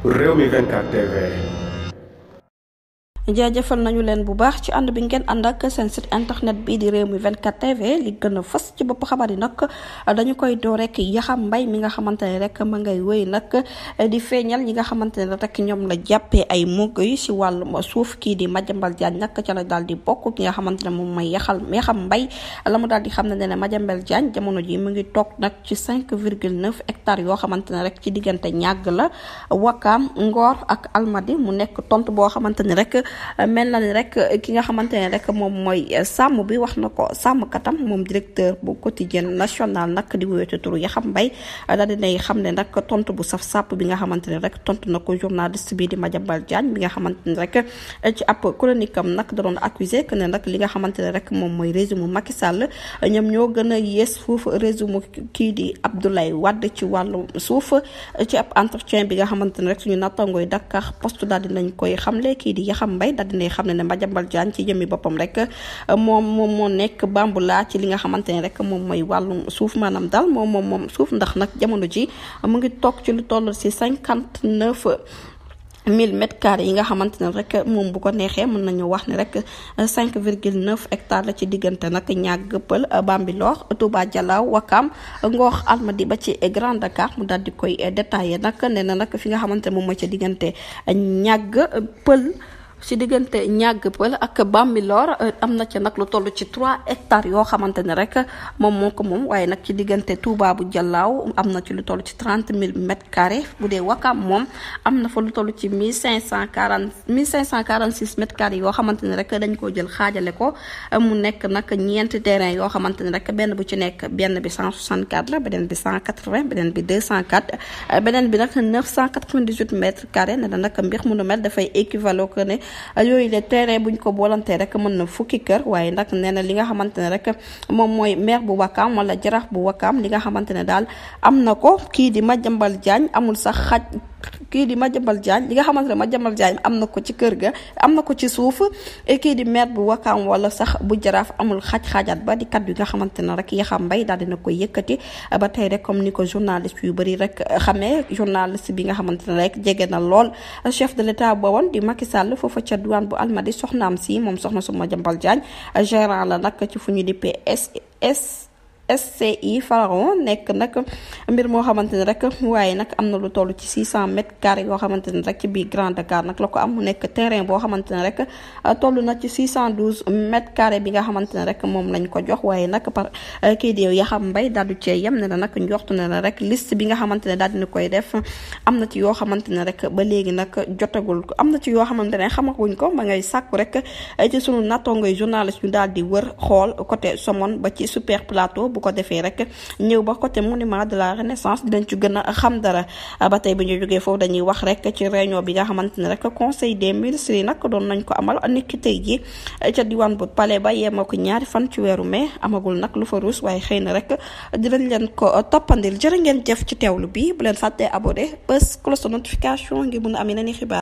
Rewmi 24 TV. jaajëfal nañu leen bu baax ci ànd bi ngeen ànd ak seen site internet bii di Rewmi 24 TV li gën a fës ci bopp xabar yi nag dañu koy door rek Yaxam Mbaye mi nga xamante ne rek ma ngay wéy nag di feeñal ñi nga xamante ne rek ñoom la jàppee ay mugg yi si wàllum suuf kii di Madiambal Diagne nag ca la daal di bokk ki nga xamante ne moom mooy Yaxam Mbaye la mu daal di xam ne ne Madiambal Diagne jamono ji mu ngi toog nag ci 5,9 hectares yoo xamante ne rek ci diggante ñàgg la Wakaam Ngor ak Almadi mu nekk tontu boo xamante ne rek mel na ni rek ki nga xamante ne rek moom mooy sàmm bi wax na ko sàmmkatam moom directeur bu quotidien national nag di wéyatu turu Yaxam Mbaye daal dinay xam ne nag tontu bu saf sàpp bi nga xamante ne rek tontu na ko journaliste bi di Madiambal Diagne bi nga xamante ne rek ci ab chronique am nag da doon accusé que ne nag li nga xamante ne rek moom mooy régime Macky Sall ñoom ñoo gën a yées foofu régime kii di Abdoulaye Wade ci wàllu suuf ci ab entretien bi nga xamante ne rek suñu nattangooy Dakar Post daal dinañ koy xamle kii di Yaxam Mbaye daal dinañ xam ne Madiambal Diagne ci jëmmi boppam rek moom moo nekk bambula ci li nga xamante ne rek moom mooy wàllum suuf maanaam daal moom suuf ndax nag jamono ji mu ngi toog ci lu toll si 59,000 mètres carrés yi nga xamante ne rek moom bu ko neexee mën nañu wax ne rek 5,9 hectares la ci diggante nag ñàgg Pël Bambilor Touba Dialaw Wakam Ngor Almadi ba ci Grand Dakar mu daal di koy détaillé nag nee na nag fi nga xamante ne moom mooy ci diggante ñàgg Pël ci diggante ñàgg Pël ak Bambilor am na ca nag lu toll ci 3 hectares yoo xamante ne rek moom moo ko moom waaye nag ci diggante Touba bu Jalaaw am na ci lu toll ci 30,000 mètres carrés bu dee Wakam moom am na fa lu toll ci 1546 mètres carrés yoo xamante ne rek dañ koo jël xaajale ko mu nekk nag ñeenti terrain yoo xamante ne rek benn bu ci nekk benn bi 164 la beneen bi 180 beneen bi 204 beneen bi nag 998 mètres carrés ne da nag mbir mu nu mel dafay équivalent que ne yooyu le terrain buñ ko boolantee rek mën na fukki kër waaye nag nee na li nga xamante ne rek moom mooy maire bu Wakaam wala jaraaf bu Wakaam li nga xamante ne daal am na ko kii di Madiambal Diagne amul sax xaj kii di Madiambal Diagne li nga xamante ne Madiambal Diagne am na ko ci kër ga am na ko ci suuf kii di maire bu Wakaam wala sax bu jaraaf amul xaaj-xaajaat ba di kaddu yi nga xamante ne rek Yaxam Mbaye daal dina koy yëkkati ba tey rek comme ni ko journaliste yu bëri rek xamee journaliste bi nga xamante ne rek jege na lool chef de l'état ba woon di Macky Sall foofa ca douane bu Almadi soxnaam si moom soxna su Madiambal Diagne gérant la nag ci fu ñu dippee SCI Pharaon nekk nag mbir moo xamante ne rek waaye nag am na lu toll ci 600 mètres carrés yoo xamante ne rek ci biir Grand Dakar nag la ko am mu nekk terrain boo xamante ne rek toll na ci 612 mètres carrés bi nga xamante ne rek moom lañ ko jox waaye nag par kii di Yaxam Mbaye daal du cee yem ne la nag njortu ne la rek liste bi nga xamante ne daal dina koy def am na ci yoo xamante ne rek ba léegi nag jotagul ko am na ci yoo xamante ne xamaguñ ko ma ngay sàkku rek ci sunu nattongoy journaliste ñu daal di wër xool côté Somone ba ci Super Plateau bu ko defee rek ñëw ba côté monument de la Renaissance dinañ ci gën a xam dara ba tey bi ñu jógee foofu dañuy wax rek ci réunion bi nga xamante ne rek conseil des ministres yi nag doon nañ ko amal niki tey ji ca diwaan bu palais ba yemoo ko ñaari fan ci weeru mai amagul nag lu fa ruus waaye xëy na rek dinañ leen ko toppandil jërë ngeen jëf ci teewlu bi bu leen fàttee abonné bés cloche de notification ngir mun a am yeneen i xibaar